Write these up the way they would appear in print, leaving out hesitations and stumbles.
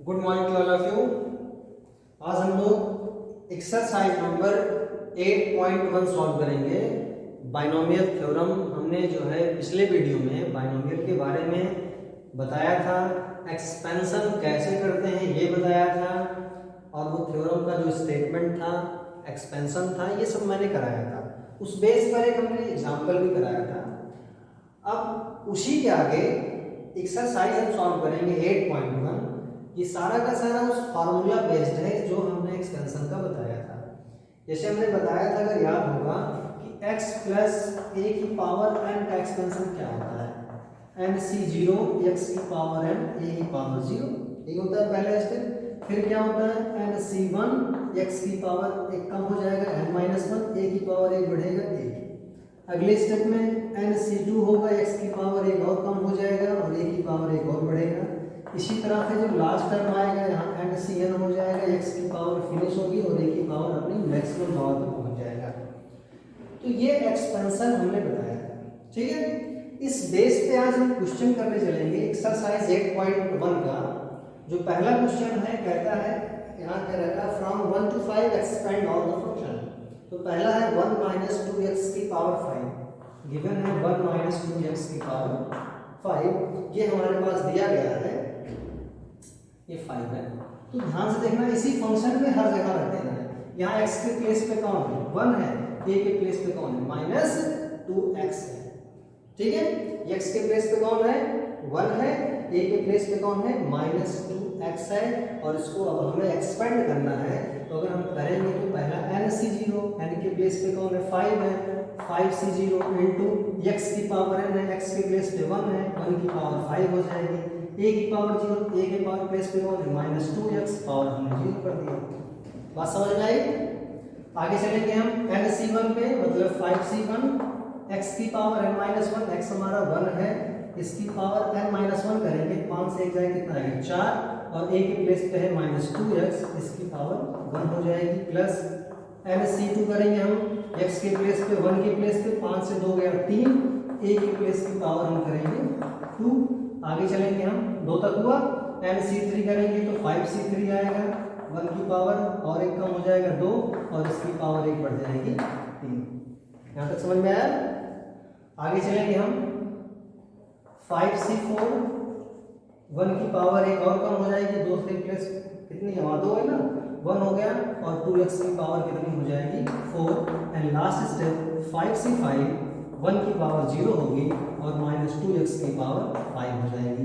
Good morning to all of you. आज हम लोग एक्सरसाइज नंबर 8.1 सॉल्व करेंगे। बाइनोमियल थ्योरम हमने जो है पिछले वीडियो में बाइनोमियल के बारे में बताया था, एक्सपेंशन कैसे करते हैं ये बताया था, और वो थ्योरम का जो स्टेटमेंट था, एक्सपेंशन था, ये सब मैंने कराया था। उस बेस पर एक हमने एग्जाम्पल भी कराया था। अब उसी के आगे एक्सरसाइज हम सॉल्व करेंगे 8.1। ये सारा का सारा उस फार्मूला बेस्ड है जो हमने एक्सपेंशन का बताया था। जैसे हमने बताया था, अगर याद होगा कि x प्लस ए की पावर n का एक्सपेंशन क्या होता है, n c 0 x की पावर n a की पावर 0, ये होता है पहला स्टेप। फिर क्या होता है, n c 1 x की पावर एक कम हो जाएगा, n माइनस 1 a की पावर एक बढ़ेगा 1। अगले स्टेप में n c 2 होगा, x की पावर एक और कम हो जाएगा और a की पावर एक और बढ़ेगा। इसी तरह से जब लास्ट टर्म आएगा यहाँ एंड सी एन हो जाएगा, x की पावर फिनिश होगी और a की पावर अपनी मैक्सिमम पावर पर पहुंच जाएगा। तो ये एक्सपेंशन हमने बताया था, ठीक है। इस बेस पे आज हम क्वेश्चन करने चलेंगे एक्सरसाइज 8.1 का। जो पहला क्वेश्चन है, कहता है यहाँ क्या रहता है, from 1 to 5 expand all the function. तो पहला है 1 माइनस 2x की पावर 5, गिवन है 1 माइनस 2x की पावर 5, ये हमारे पास दिया गया है, ये 5 है। तो ध्यान से देखना, इसी फंक्शन में हर जगह रख देना है। यहाँ x के प्लेस पे कौन है, 1 है, a के प्लेस पे कौन है, माइनस 2x है, ठीक है। x के प्लेस पे कौन है, 1 है, a के प्लेस पे कौन है, माइनस 2x है। और इसको अब हमें एक्सपेंड करना है, तो अगर हम करेंगे तो पहला n c 0, n के प्लेस पे कौन है, 5 है, 5 c 0 इंटू x की पावर n है, x के प्लेस पे 1 है, 1 की पावर 5 हो जाएगी, a की पावर 0, a के पावर प्लेस पे कौन है, माइनस 2x, पावर हमने 0 कर दिया। बात समझ में आई। आगे चलेंगे हम n c1 पे, मतलब 5c1 x की पावर n माइनस 1, x हमारा 1 है, इसकी पावर n माइनस 1 करेंगे, 5 से एक जाएगा कितना आएगा 4, और a के प्लेस पे है माइनस 2x, इसकी पावर 1 हो जाएगी, प्लस n c2 करेंगे हम, x के प्लेस पे 1 के प्लेस पे 5 से 2 गया 3, a के प्लेस की पावर हम करेंगे 2। आगे चलेंगे हम, 2 तक हुआ, n c3 करेंगे तो 5c3 आएगा, 1 की पावर और एक कम हो जाएगा 2, और इसकी पावर एक बढ़ जाएगी 3। यहाँ तक समझ में आया। आगे चलेंगे हम, 5c4, 1 की पावर एक और कम हो जाएगी, 2 से प्लस कितनी है, 2 है ना, 1 हो गया, और 2x की पावर कितनी हो जाएगी 4। एंड लास्ट स्टेप 5c5, 1 की पावर 0 होगी और माइनस 2x की पावर 5 हो जाएगी।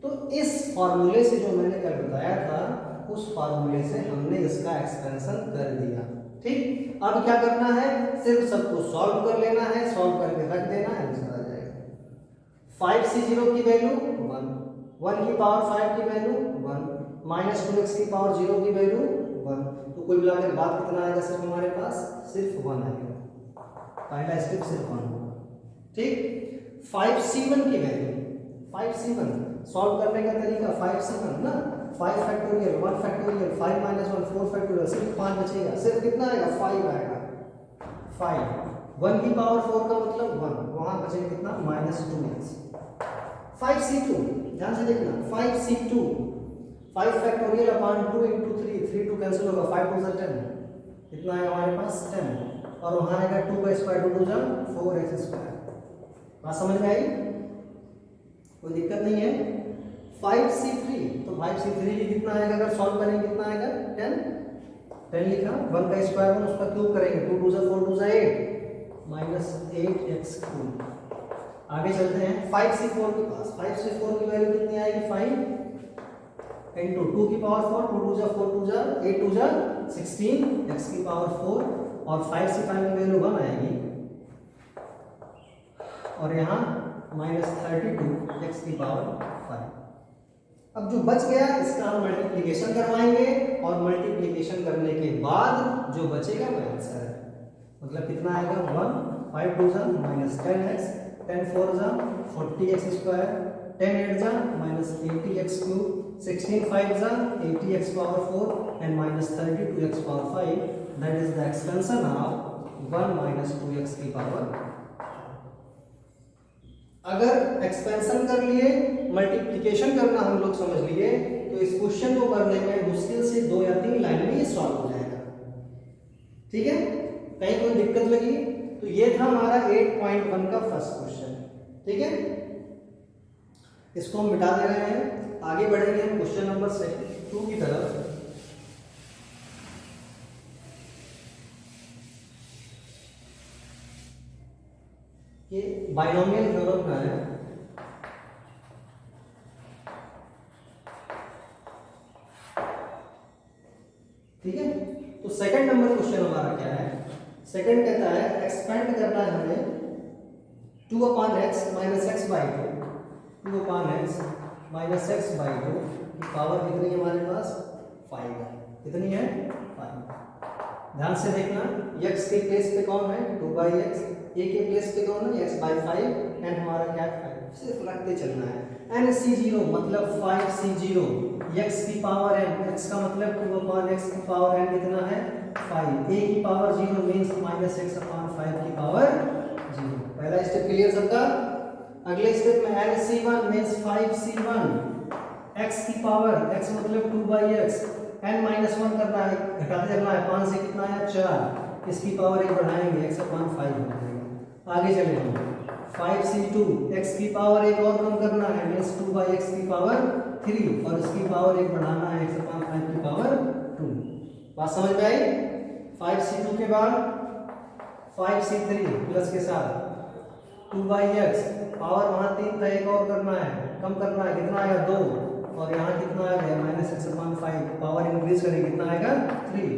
तो इस फॉर्मूले से जो मैंने कल बताया था, उस फॉर्मूले से हमने इसका एक्सपेंशन कर दिया, ठीक। अब क्या करना है, सिर्फ सबको सॉल्व कर लेना है, सॉल्व करके रख देना है, आंसर आ जाएगा। 5c0 की वैल्यू 1, 1 की पावर 5 की वैल्यू 1, माइनस 2x की पावर 0 की वैल्यू 1। तो कुल मिलाकर बात कितना आएगा सर, हमारे पास सिर्फ 1 आएगा, पहला स्टेप सिर्फ 1, ठीक। 5c1 की वैल्यू, 5c1 सॉल्व करने का तरीका, 5c1 ना, 5 फैक्टोरियल, 1 फैक्टोरियल, 5 माइनस 1 4 फैक्टोरियल, सिर्फ 5 बचेगा, सिर्फ कितना आएगा 5 आएगा, 5। 1 की पावर 4 का मतलब 1, वहां बचेगा कितना, माइनस 2x। 5c2 ध्यान से देखना, 5c2 5 factorial upon 2 into 3, 3 2 cancel होगा, 5 2 10, कितना आएगा हमारे पास 10, और वहां आएगा 2 का स्क्वायर 2 2 4x स्क्वायर। बात समझ में आई, कोई दिक्कत नहीं है। 5c3, तो 5c3 की कितना आएगा, अगर सॉल्व करेंगे कितना आएगा 10, 10 लिखा, 1 का स्क्वायर 1, उसका क्यूब करेंगे, 2 2 4 2 8, माइनस 8x क्यूब। आगे चलते हैं 5c4 के पास, 5c4 की वैल्यू कितनी आएगी, 5 इंटू 2 की पावर 4, 2 2 4 2 8 2 16, x की पावर 4, और 5c5 की वैल्यू 1 आएगी, और यहाँ माइनस 32 x की पावर 5। अब जो बच गया इसका हम मल्टीप्लिकेशन करवाएंगे, और मल्टीप्लिकेशन करने के बाद जो बचेगा वो आंसर है। मतलब कितना आएगा 1, 5 2 minus 10x, 10 4 40x square, 10 8 minus 80x cube, 16 5 80x power 4, and minus 32x power 5, that is the expansion of 1 minus 2x की पावर। अगर एक्सपेंशन कर लिए, मल्टीप्लिकेशन करना हम लोग समझ लिए, तो इस क्वेश्चन को करने में मुश्किल से 2 या 3 लाइन में ये सॉल्व हो जाएगा। ठीक है, कहीं कोई दिक्कत लगी? तो ये था हमारा 8.1 का फर्स्ट क्वेश्चन। ठीक है, इसको हम मिटा दे रहे हैं, आगे बढ़ेंगे हम क्वेश्चन नंबर 2 की तरफ। ये बाइनोमियल थ्योरम का है। ठीक है, तो सेकंड नंबर क्वेश्चन हमारा क्या है? सेकंड कहता है एक्सपेंड करना है हमें 2/x - x/2, 2/x - x/2 की पावर कितनी है हमारे पास? 5 है। कितनी है? 5। ध्यान से देखना, x के प्लेस पे कौन है? 2/x, a के प्लेस पे कौन है? x/5 एंड हमारा क्या है? 5। सिर्फ रखते चलना है। nc0 मतलब 5c0, x की पावर n, x का मतलब 2/x की पावर n कितना है? 5। a की पावर 0 मींस -x/5 की पावर 0। पहला स्टेप क्लियर सबका? अगले स्टेप में nc1 मींस 5c1, x की पावर, x मतलब 2/x, n-1 करना है, घटाते चलना है। 5 से कितना है? 4। इसकी पावर 1 बढ़ाएंगे, x/5 हो जाएगा। आगे चले हम 5c2, x की पावर 1 और कम करना है, मींस 2/x की पावर 3, और इसकी पावर 1 बढ़ाना है, x/5 की पावर 2। बात समझ में आई? 5c2 के बाद 5c3 प्लस के साथ 2/x, पावर वहाँ 3 था, 1 और करना है, कम करना है, कितना आएगा? 2, और यहाँ कितना आ गया? -x/5, पावर इंक्रीज करेंगे, कितना आएगा? 3।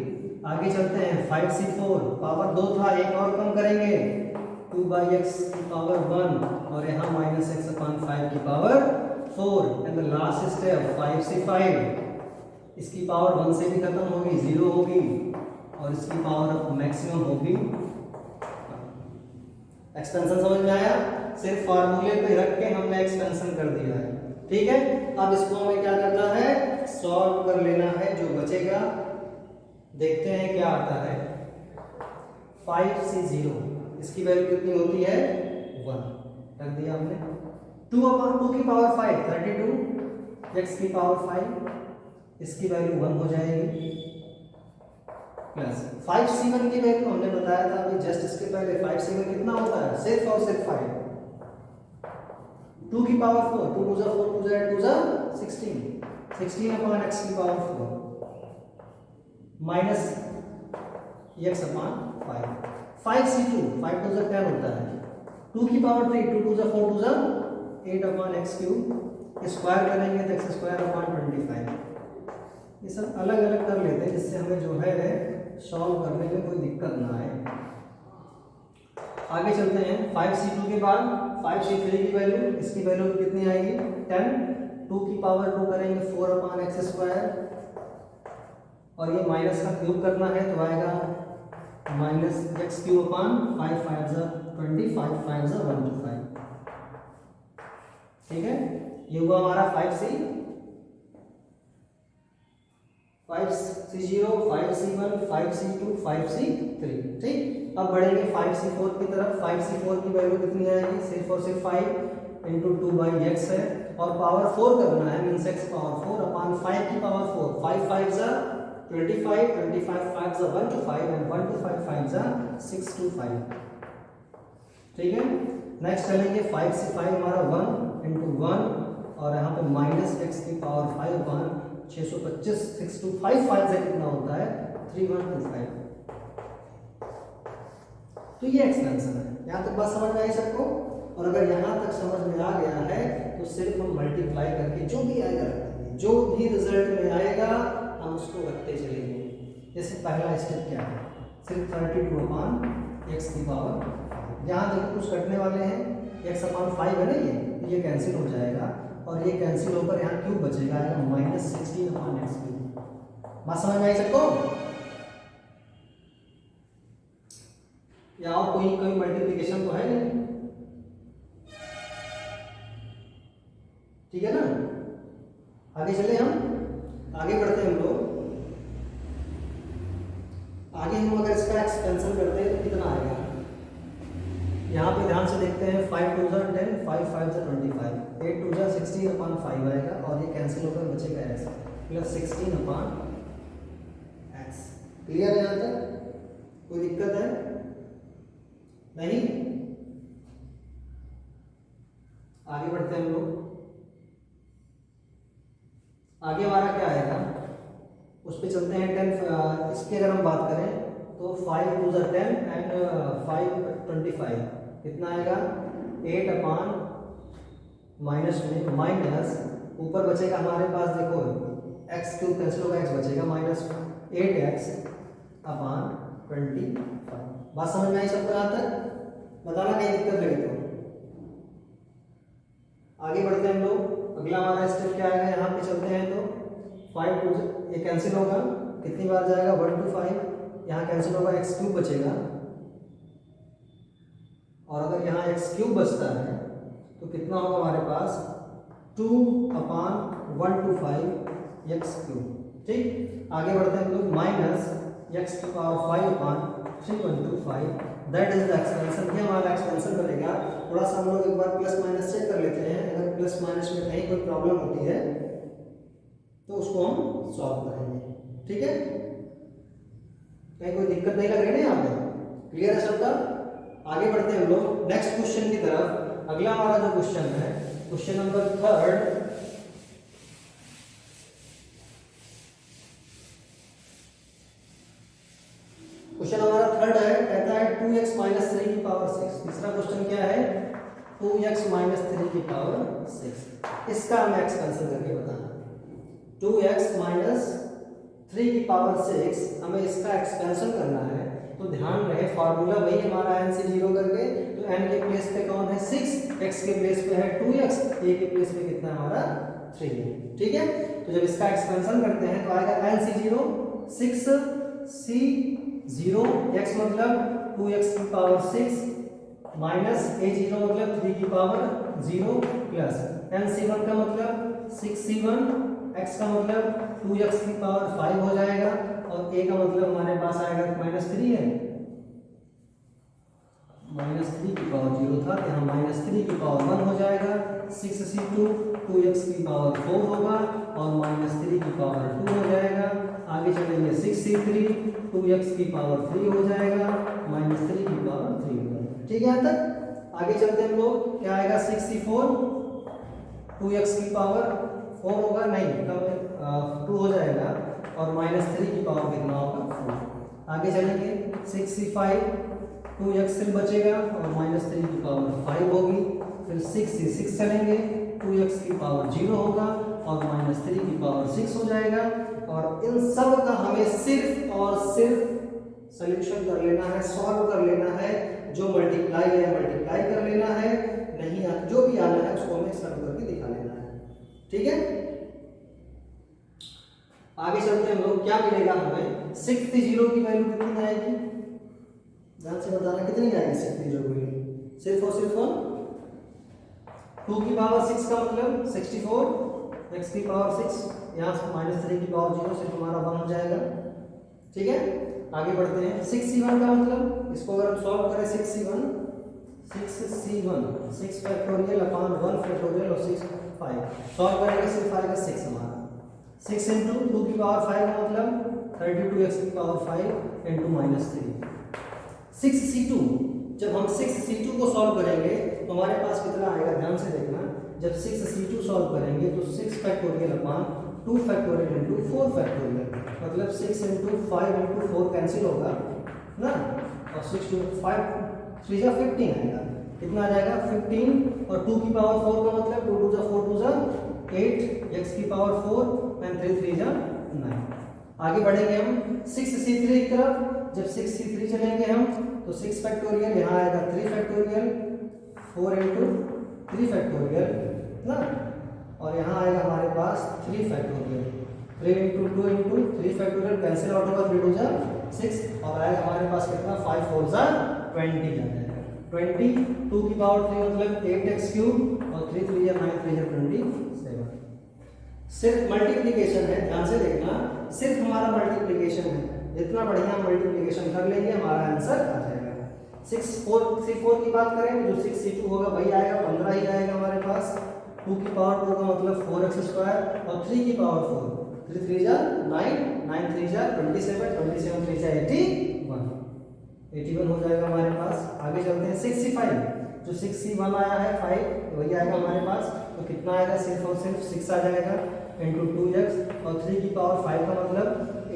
आगे चलते हैं 5c4, पावर 2 था, 1 और कम करेंगे, 2/x की पावर 1, और यहाँ -x/5 की power 4। And the last step 5c5, इसकी पावर 1 से भी खत्म होगी, 0 होगी, और इसकी पावर मैक्सिमम होगी। एक्सपेंशन समझ में आया? सिर्फ फार्मूले पे रख के हमने एक्सपेंशन कर दिया है। ठीक है, अब इसको हमें क्या करना है? सॉल्व कर लेना है। जो बचेगा देखते हैं क्या आता है। 5c0, इसकी वैल्यू कितनी होती है? 1 रख दिया हमने। 2/2 की पावर 5 32, x की पावर 5, इसकी वैल्यू 1 हो जाएगी, प्लस 5c1 की वैल्यू हमने बताया था अभी जस्ट इसके पहले। 5c1 कितना होता है? सिर्फ और सिर्फ 5। 2 की पावर 4, 2 2 4 2 8 2 16, 16/x की पावर 4 माइनस x/5। 5c2, 5 2 10 होता है, 2 की पावर 3, 2 2 4 2 8/x3, स्क्वायर करेंगे तो x²/25। ये सब अलग अलग कर लेते हैं जिससे हमें जो है सॉल्व करने में कोई दिक्कत ना आए। आगे चलते हैं 5c2 के बाद 5c3 की वैल्यू, इसकी वैल्यू कितनी आएगी? 10। 2 की पावर 2 करेंगे 4/x², और ये माइनस का क्यूब करना है तो आएगा -x3/5 5 25 5 125। ठीक है, ये हुआ हमारा 5c0, 5c1, 5c2, 5c3। ठीक, अब बढ़ेंगे 5c4 की तरफ। 5c4 की वैल्यू कितनी आएगी? सिर्फ और सिर्फ 5 × 2/x है, और पावर 4 करना है, मीन्स x पावर 4/5 की पावर 4। 5 5 25, 25 5 125, and 125 5 625। ठीक है, नेक्स्ट चलेंगे 5c5 हमारा 1 × 1, और यहाँ पे -x की पावर 5 625, 625 5 से कितना होता है? 3125। तो ये एक्सपेंशन है। यहाँ तक बात समझ में आई सबको? और अगर यहाँ तक समझ में आ गया है तो सिर्फ हम मल्टीप्लाई करके जो भी आएगा रख देंगे, जो भी रिजल्ट में आएगा हम उसको रखते चलेंगे। जैसे पहला स्टेप क्या है? सिर्फ 32/x की पावर, यहाँ देखो कुछ कटने वाले हैं, x/5 है ना, ये कैंसिल हो जाएगा, और ये कैंसिल होकर यहाँ क्यूब बचेगा, आएगा -16/x3। बात समझ में आई सबको? या और कोई मल्टीप्लिकेशन तो है नहीं? ठीक है ना? आगे चले हम, आगे बढ़ते हैं हम लोग। आगे हम अगर इसका एक्सपेंशन करते हैं तो कितना आएगा? यहाँ पे ध्यान से देखते हैं, 5 2 ज़ा 10, 5 5 ज़ा 25, 8 2 ज़ा 16/5 आएगा और ये कैंसिल होकर बचेगा x प्लस 16/x। क्लियर है यहाँ तक? कोई दिक्कत है? नहीं? आगे बढ़ते हैं हम लोग। आगे हमारा क्या आएगा उस पे चलते हैं। 10 इसकी अगर हम बात करें तो 5 2 ज़ा 10 एंड 5 25 कितना आएगा 8 माइनस में माइनस ऊपर बचेगा हमारे पास, देखो एक्स क्यूब कैंसिल होगा, एक्स बचेगा माइनस 8x अपान 25। बात समझ में आई सबको? यहाँ तक बताना कहीं दिक्कत लगी तो। आगे बढ़ते हैं हम लोग। अगला हमारा स्टेप क्या आएगा, यहाँ पे चलते हैं तो 5 2 ये कैंसिल होगा, कितनी बार जाएगा 1 to 5, यहाँ कैंसिल होगा, एक्स क्यूब बचेगा। और अगर यहाँ एक्स क्यूब बचता है तो कितना होगा हमारे पास 2/1 to 5 एक्स क्यूब। ठीक, आगे बढ़ते हैं हम लोग। Minus x to power 5/3/25 that is the expansion. ये हमारा एक्सपेंशन बनेगा। थोड़ा सा हम लोग एक बार प्लस माइनस चेक कर लेते हैं, अगर प्लस माइनस में कहीं कोई प्रॉब्लम होती है तो उसको हम सॉल्व करेंगे। ठीक है, कहीं कोई दिक्कत नहीं लग रही है यहाँ पे? क्लियर है सबका? आगे बढ़ते हैं हम लोग नेक्स्ट क्वेश्चन की तरफ। अगला हमारा जो क्वेश्चन है, क्वेश्चन नंबर 3। क्वेश्चन हमारा 3 है, कहता है 2x माइनस 3 की पावर 6। तीसरा क्वेश्चन क्या है 2x माइनस 3 की पावर 6। इसका हमें एक्सपेंशन करके बताना। 2x माइनस 3 की पावर 6 हमें इसका एक्सपेंशन करना है। तो ध्यान रहे फार्मूला वही हमारा n से 0 करके, तो n के प्लेस पे कौन है 6, x के प्लेस पे है 2x, a के प्लेस पे कितना हमारा 3 है। ठीक है, तो जब इसका एक्सपेंशन करते हैं तो आएगा n से 0 6 c 0 x मतलब 2x की पावर 6 माइनस a 0 मतलब 3 की पावर 0 प्लस n c1 का मतलब 6c1 x का मतलब 2x की पावर 5 हो जाएगा और a का मतलब हमारे पास आएगा -3 है, -3 की पावर 0 था, यहाँ -3 की पावर 1 हो जाएगा। 6c2 2x की पावर 4 होगा और -3 की पावर 2 हो जाएगा। आगे चलेंगे 6c3 2x की पावर 3 हो जाएगा, -3 की पावर 3 हो जाएगा। ठीक है यहाँ तक? आगे चलते हैं हम लोग, क्या आएगा 6c4 2x की पावर 4 होगा, नहीं 2 हो जाएगा और -3 की पावर कितना होगा 4। आगे चलेंगे 6c5 2x सिर्फ बचेगा और -3 की पावर 5 होगी। फिर 6c6 चलेंगे 2x की पावर 0 होगा और -3 की पावर 6 हो जाएगा। और इन सब का हमें सिर्फ और सिर्फ सॉल्यूशन कर लेना है, सॉल्व कर लेना है। जो मल्टीप्लाई है मल्टीप्लाई कर लेना है, नहीं जो भी आना है उसको हमें सॉल्व करके दिखा लेना है। ठीक है, आगे चलते हैं हम लोग। क्या मिलेगा हमें 6 0 की वैल्यू कितनी आएगी, ध्यान से बताना कितनी आएगी 6 0 की वैल्यू। सिर्फ और सिर्फ 2 की पावर 6 का मतलब 64 x की पावर 6, यहाँ -3 की पावर 0 सिर्फ हमारा 1 हो जाएगा। ठीक है, आगे बढ़ते हैं। 6c1 का मतलब, इसको अगर हम सॉल्व करें 6c1 6 फैक्टोरियल अपान 1 फैक्टोरियल और 6 5 सॉल्व करेंगे सिर्फ आएगा 6 हमारा। 6 इंटू 2 की पावर 5 का मतलब 32x की पावर 5 इंटू -3। 6c2, जब हम 6c2 को सॉल्व करेंगे तो हमारे पास कितना आएगा, ध्यान से देखना। जब 6c2 सॉल्व करेंगे तो 6 फैक्टोरियल अपान 2 फैक्टोरियल इंटू 4 फैक्टोरियल, मतलब 6 इंटू 5 इंटू 4 कैंसिल होगा ना, और 6 टू 5 3 जा 15 आएगा। कितना आ जाएगा 15 और 2 की पावर 4 का मतलब 2 2 जा 4 2 जा 8 x की पावर 4 एंड 3 3 जा 9। आगे बढ़ेंगे हम 6c3 की तरफ। जब 6c3 चलेंगे हम तो 6 फैक्टोरियल, यहाँ आएगा 3 फैक्टोरियल 4 इंटू 3 फैक्टोरियल ना, और यहाँ आएगा हमारे पास 3 factorial 3 into 2 into 3 factorial cancel out होगा 3 2 जा 6 और आएगा हमारे पास कितना 5 4 जा 20 जाएगा। 20 2 की पावर 3 मतलब 8x क्यूब और 3 3 जा 9 3 जा 27। सिर्फ मल्टीप्लिकेशन है, ध्यान से देखना, सिर्फ हमारा मल्टीप्लिकेशन है। जितना बढ़िया मल्टीप्लिकेशन कर लेंगे हमारा आंसर आ जाएगा। C4 की बात करें जो 6C2 होगा वही आएगा, 15 ही आएगा हमारे पास। 2 की पावर 2 का मतलब 4x² और 3 की पावर 4, 3 3 जा 9, 9 3 जा 27, 27 3 जा 81, 81 हो जाएगा हमारे पास। आगे चलते हैं 65, जो 6C1 आया है 5 वही आएगा हमारे पास, तो कितना आएगा, सिर्फ और सिर्फ 6 आ जाएगा इंटू 2x और 3 की पावर 5 का मतलब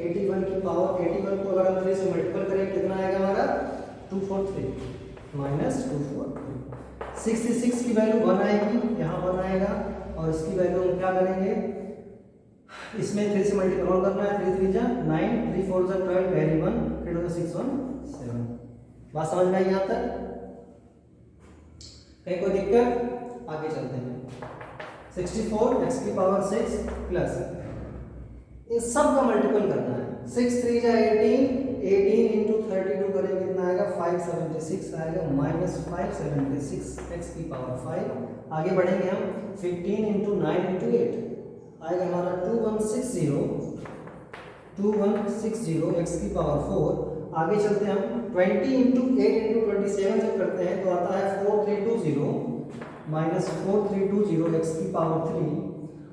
81 की पावर 81 को अगर हम 3 से मल्टीपल करें कितना आएगा हमारा 243 माइनस 243। 66 की वैल्यू 1 आएगी, यहाँ 1 आएगा और इसकी वैल्यू हम क्या करेंगे, इसमें 3 से मल्टीपल करना है, 3 3 जा 9, 3 4 जा 12, कैरी 1, फिर होगा 6 1 7। बात समझ में आई यहाँ तक? कहीं कोई दिक्कत? आगे चलते हैं। 64 x की पावर 6 प्लस इन सब का मल्टीपल करना है, 6 3 जा 18, 18 इंटू 32 करेंगे कितना आएगा 576 आएगा, माइनस 576 x की पावर 5। आगे बढ़ेंगे हम 15 इंटू 9 इंटू 8 आएगा हमारा 2160 x की पावर 4। आगे चलते हैं हम 20 इंटू 8 इंटू 27 जब करते हैं तो आता है 4320 माइनस 4320 x की पावर 3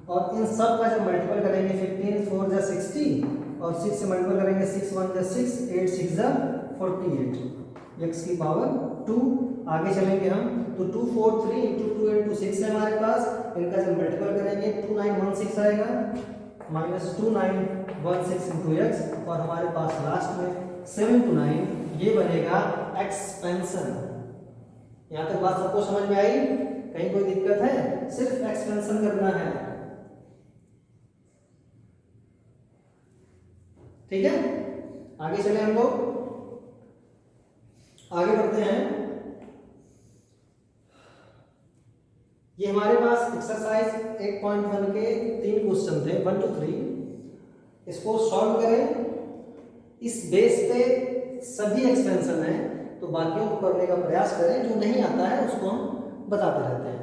और इन सब का जब मल्टीपल करेंगे 15 4 जा 60 और 6 से मल्टीपल करेंगे 6 1 जा 6, 8 6 जा 48 x की पावर 2। आगे चलेंगे हम तो 243 इंटू 2 इंटू 6 है हमारे पास, इनका जब मल्टीपल करेंगे 2916 आएगा माइनस 2916 इंटू x और हमारे पास लास्ट में 7 to 9 ये बनेगा एक्सपेंशन। यहाँ तक बात सबको समझ में आई? कहीं कोई दिक्कत है? सिर्फ एक्सपेंशन करना है, ठीक है। आगे चले हम लोग, आगे बढ़ते हैं। ये हमारे पास एक्सरसाइज 8.1 के 3 क्वेश्चन थे 1 to 3, इसको सॉल्व करें। इस बेस पे सभी एक्सपेंशन है तो बाकियों को करने का प्रयास करें, जो नहीं आता है उसको हम बताते रहते हैं।